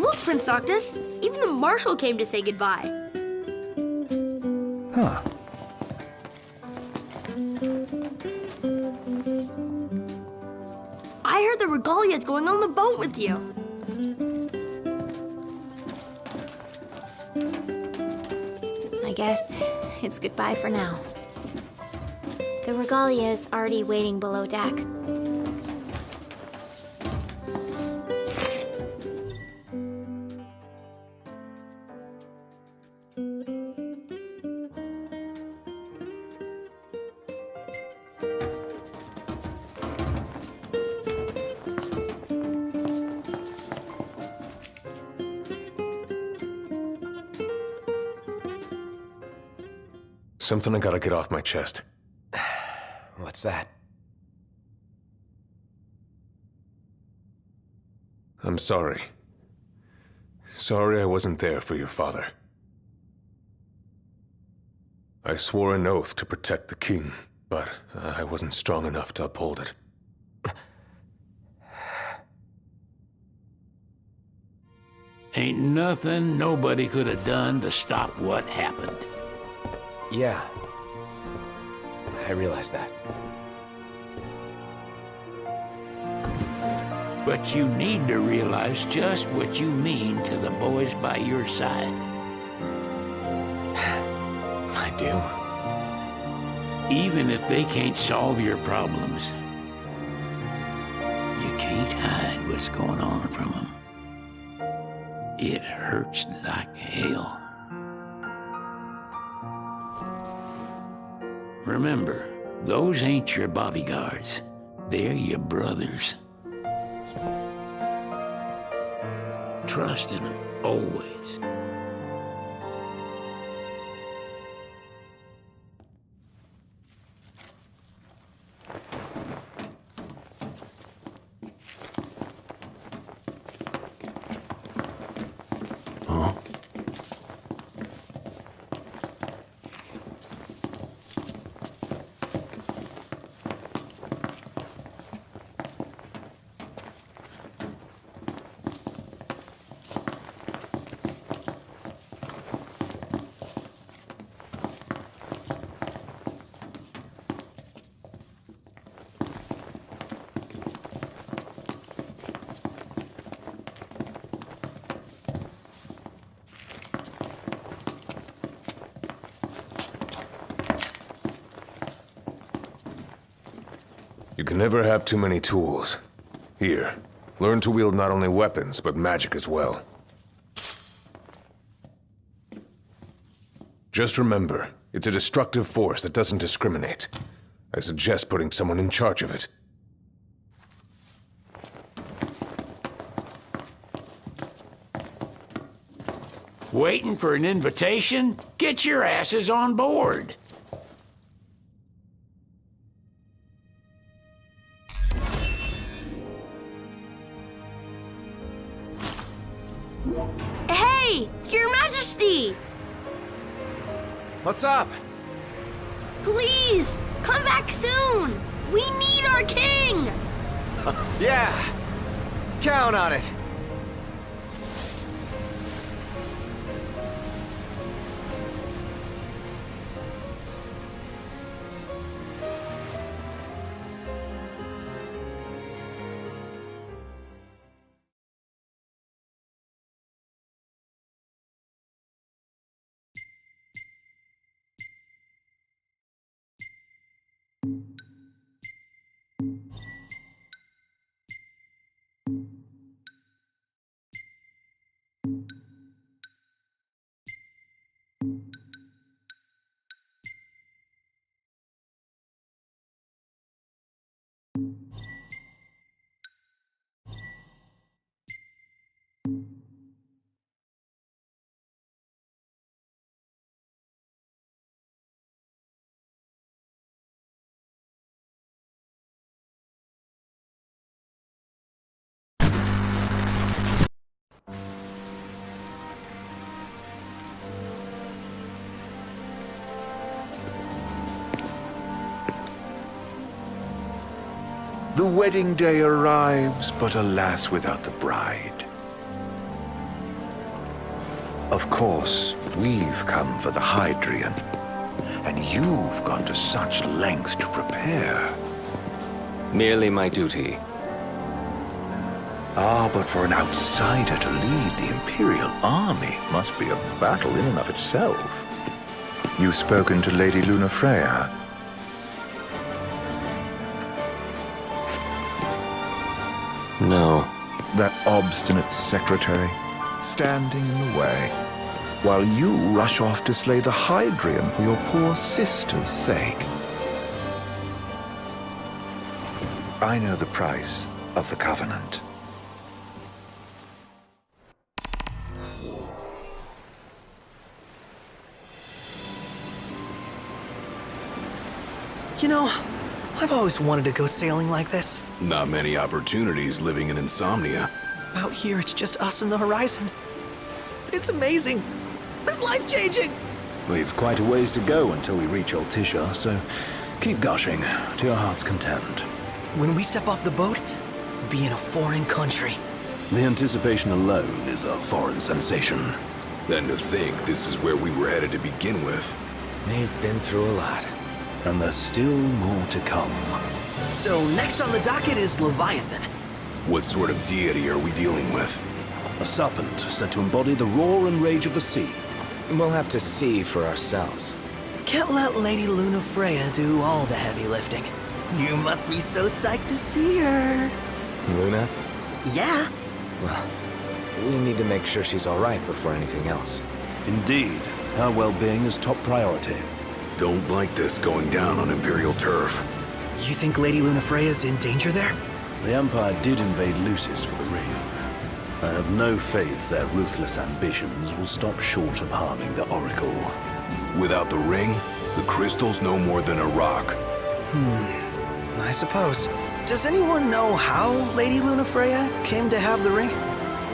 Look, Prince Noctis, even the Marshal came to say goodbye. Huh. I heard the Regalia's going on the boat with you. I guess it's goodbye for now. The Regalia is already waiting below deck. Something I gotta get off my chest. What's that? I'm sorry. Sorry I wasn't there for your father. I swore an oath to protect the king, but I wasn't strong enough to uphold it. Ain't nothing nobody could have done to stop what happened. Yeah. I realize that. But you need to realize just what you mean to the boys by your side. I do. Even if they can't solve your problems, you can't hide what's going on from them. It hurts like hell. Remember, those ain't your bodyguards. They're your brothers. Trust in them, always. You can never have too many tools. Here, learn to wield not only weapons, but magic as well. Just remember, it's a destructive force that doesn't discriminate. I suggest putting someone in charge of it. Waiting for an invitation? Get your asses on board. Hey, Your Majesty! What's up? Please, come back soon! We need our king! Yeah! Count on it! The wedding day arrives, but alas, without the bride. Of course, we've come for the Hydrian. And you've gone to such lengths to prepare. Merely my duty. Ah, but for an outsider to lead the Imperial army must be a battle in and of itself. You've spoken to Lady Lunafreya? No. That obstinate secretary, standing in the way, while you rush off to slay the Hydrian for your poor sister's sake. I know the price of the Covenant. You know, I've always wanted to go sailing like this. Not many opportunities living in Insomnia. Out here, it's just us and the horizon. It's amazing. It's life-changing. We've quite a ways to go until we reach Altissia, so keep gushing to your heart's content. When we step off the boat, we'll be in a foreign country. The anticipation alone is a foreign sensation. Then to think this is where we were headed to begin with. They've been through a lot. And there's still more to come. So next on the docket is Leviathan. What sort of deity are we dealing with? A serpent said to embody the roar and rage of the sea. We'll have to see for ourselves. Can't let Lady Lunafreya do all the heavy lifting. You must be so psyched to see her. Luna? Yeah. Well, we need to make sure she's all right before anything else. Indeed, her well-being is top priority. Don't like this going down on Imperial turf. You think Lady Lunafreya's in danger there? The Empire did invade Lucis for the ring. I have no faith their ruthless ambitions will stop short of harming the Oracle. Without the ring, the crystal's no more than a rock. I suppose. Does anyone know how Lady Lunafreya came to have the ring?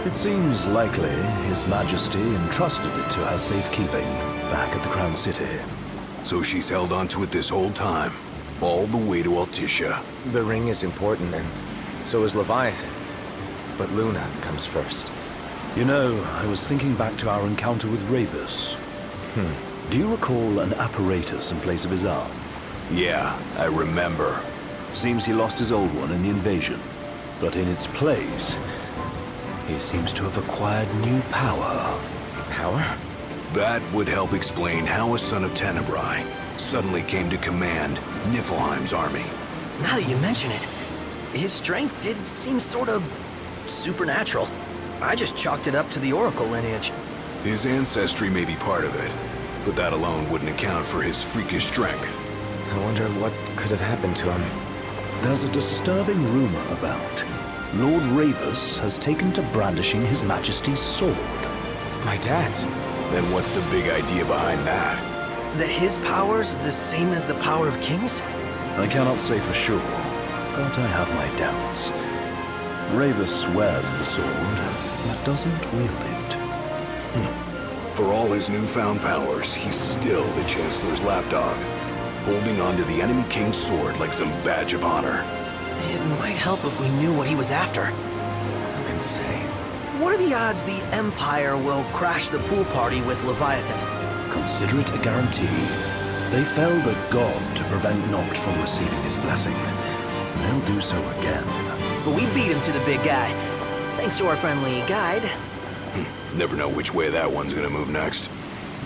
It seems likely His Majesty entrusted it to her safekeeping back at the Crown City. So she's held onto it this whole time, all the way to Altissia. The ring is important, and so is Leviathan. But Luna comes first. You know, I was thinking back to our encounter with Ravus. Do you recall an apparatus in place of his arm? Yeah, I remember. Seems he lost his old one in the invasion. But in its place, he seems to have acquired new power. Power? That would help explain how a son of Tenebrae suddenly came to command Niflheim's army. Now that you mention it, his strength did seem sort of supernatural. I just chalked it up to the Oracle lineage. His ancestry may be part of it, but that alone wouldn't account for his freakish strength. I wonder what could have happened to him. There's a disturbing rumor about Lord Ravus has taken to brandishing His Majesty's sword. My dad's. Then what's the big idea behind that? That his power's the same as the power of kings? I cannot say for sure, but I have my doubts. Ravus wears the sword, but doesn't wield it. For all his newfound powers, he's still the Chancellor's lapdog, holding onto the enemy king's sword like some badge of honor. It might help if we knew what he was after. Who can say? What are the odds the Empire will crash the pool party with Leviathan? Consider it a guarantee. They felled a god to prevent Noct from receiving his blessing. They'll do so again. But we beat him to the big guy, thanks to our friendly guide. Never know which way that one's gonna move next.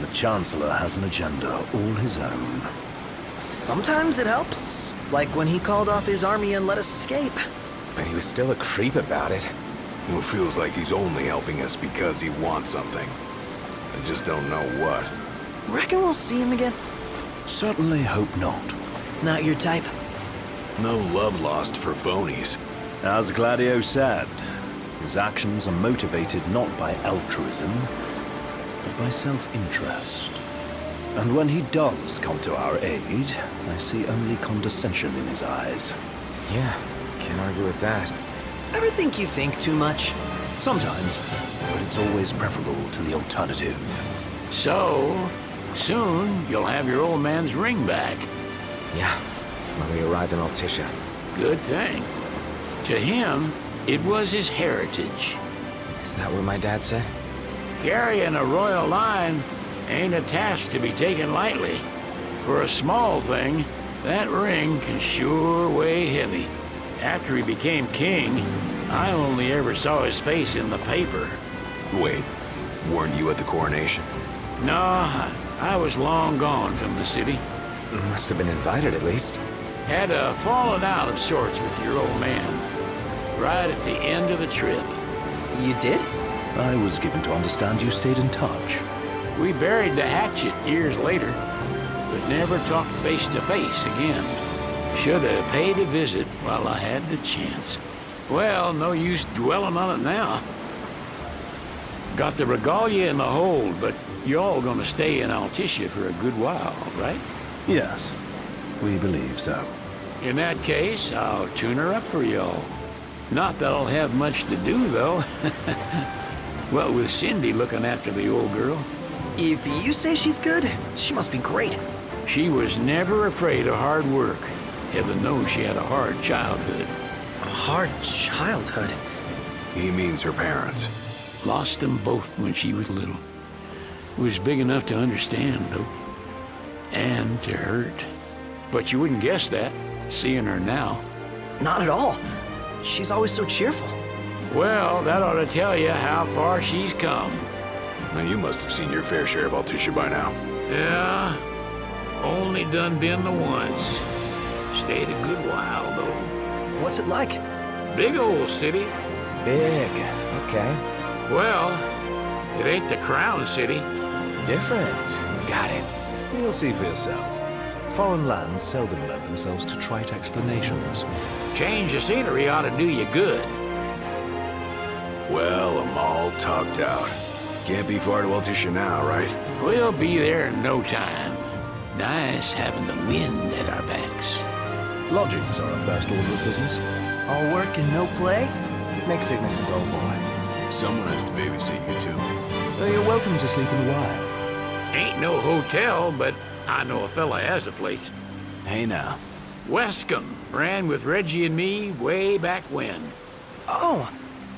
The Chancellor has an agenda all his own. Sometimes it helps, like when he called off his army and let us escape. But he was still a creep about it. Well, it feels like he's only helping us because he wants something. I just don't know what. Reckon we'll see him again? Certainly hope not. Not your type? No love lost for phonies. As Gladio said, his actions are motivated not by altruism, but by self-interest. And when he does come to our aid, I see only condescension in his eyes. Yeah, can't argue with that. Ever think you think too much? Sometimes, but it's always preferable to the alternative. So, soon you'll have your old man's ring back. Yeah, when we arrive in Altissia. Good thing. To him, it was his heritage. Is that what my dad said? Carrying a royal line ain't a task to be taken lightly. For a small thing, that ring can sure weigh heavy. After he became king, I only ever saw his face in the paper. Wait, weren't you at the coronation? No, I was long gone from the city. Must have been invited at least. Had a falling out of sorts with your old man. Right at the end of the trip. You did? I was given to understand you stayed in touch. We buried the hatchet years later, but never talked face to face again. Should have paid a visit while I had the chance. Well, no use dwelling on it now. Got the regalia in the hold, but y'all gonna stay in Altissia for a good while, right? Yes, we believe so. In that case, I'll tune her up for y'all. Not that I'll have much to do, though. What with Cindy looking after the old girl? If you say she's good, she must be great. She was never afraid of hard work. Heaven knows she had a hard childhood. A hard childhood. He means her parents. Lost them both when she was little. Was big enough to understand, though. And to hurt. But you wouldn't guess that, seeing her now. Not at all. She's always so cheerful. Well, that ought to tell you how far she's come. Now you must have seen your fair share of Altissia by now. Yeah, only done been the once. Stayed a good while, though. What's it like? Big old city. Big. Okay. Well, it ain't the crown city. Different. Got it. You'll see for yourself. Foreign lands seldom lend themselves to trite explanations. Change of scenery ought to do you good. Well, I'm all tucked out. Can't be far to Altissia now, right? We'll be there in no time. Nice having the wind at our backs. Lodgings are a first order of business. All work and no play? Make Cygnus a dull boy. Someone has to babysit you too. You're welcome to sleep in the wild. Ain't no hotel, but I know a fella has a place. Hey now. Wescombe ran with Reggie and me way back when. Oh,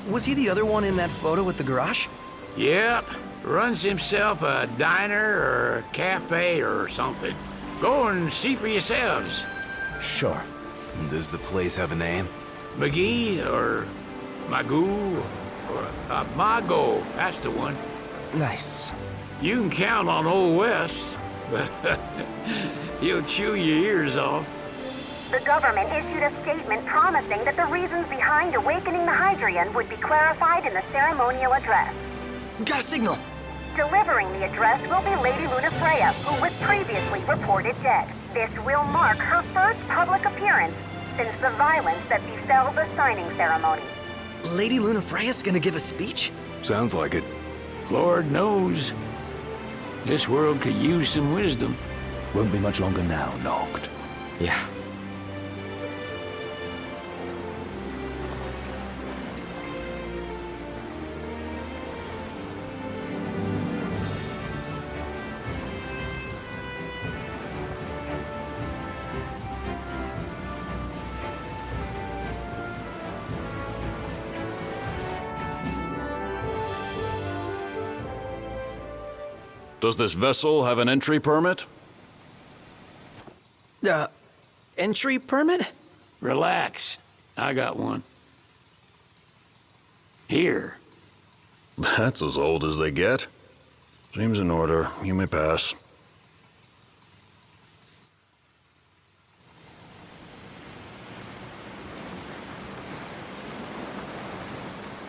was he the other one in that photo at the garage? Yep, runs himself a diner or a cafe or something. Go and see for yourselves. Sure. Does the place have a name? McGee or Magoo or Mago, that's the one. Nice. You can count on Old West, but he'll chew your ears off. The government issued a statement promising that the reasons behind awakening the Hydrian would be clarified in the ceremonial address. Got a signal. Delivering the address will be Lady Lunafreya, who was previously reported dead. This will mark her first public appearance since the violence that befell the signing ceremony. Lady Lunafreya's gonna give a speech? Sounds like it. Lord knows. This world could use some wisdom. Won't be much longer now, Noct. Yeah. Does this vessel have an entry permit? Entry permit? Relax. I got one. Here. That's as old as they get. Seems in order. You may pass.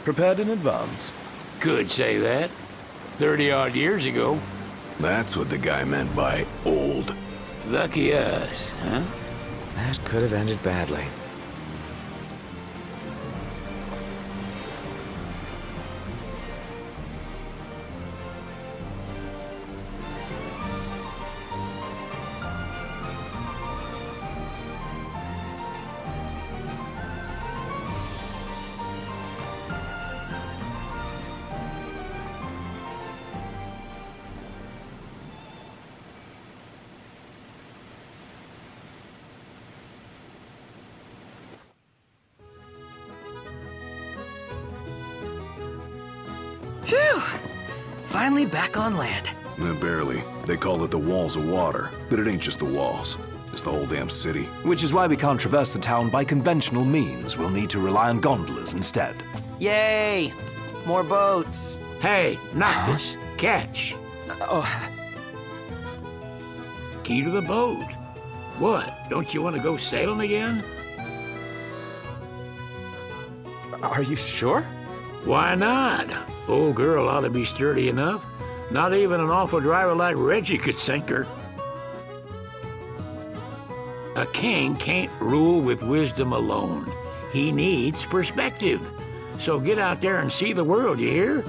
Prepared in advance? Could say that. 30-odd years ago. That's what the guy meant by old. Lucky us, huh? That could have ended badly. Phew! Finally back on land. Barely. They call it the walls of water, but it ain't just the walls. It's the whole damn city. Which is why we can't traverse the town by conventional means. We'll need to rely on gondolas instead. Yay! More boats. Hey, Noctis, catch. Oh, Key to the boat. What, don't you want to go sailing again? are you sure? Why not? Old girl ought to be sturdy enough. Not even an awful driver like Reggie could sink her. A king can't rule with wisdom alone. He needs perspective. So get out there and see the world, you hear?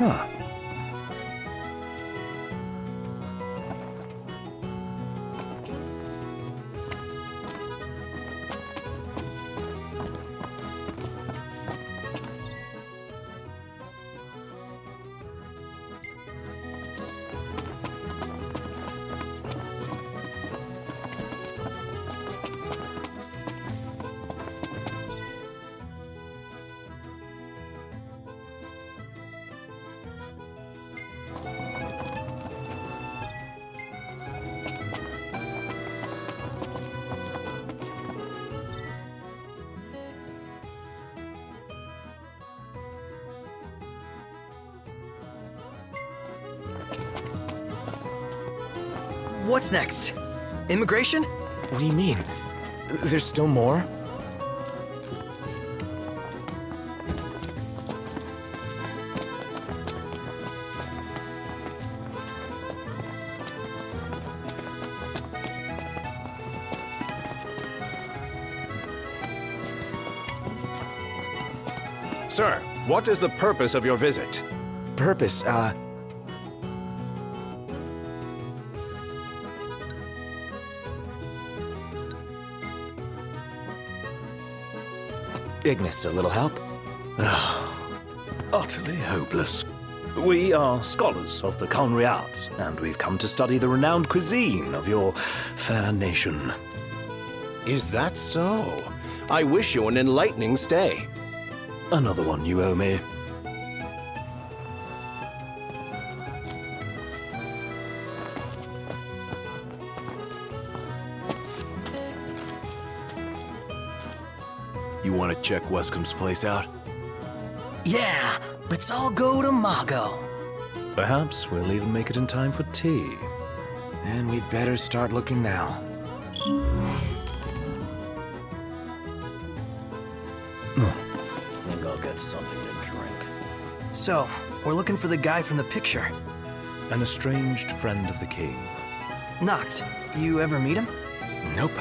Huh. What's next? Immigration? What do you mean? There's still more? Sir, what is the purpose of your visit? Purpose, Ignis, a little help? Utterly hopeless. We are scholars of the culinary arts, and we've come to study the renowned cuisine of your fair nation. Is that so? I wish you an enlightening stay. Another one you owe me. You want to check Wescom's place out? Yeah, let's all go to Mago. Perhaps we'll even make it in time for tea. And we'd better start looking now. Think I'll get something to drink. So, we're looking for the guy from the picture. An estranged friend of the king. Noct, you ever meet him? Nope.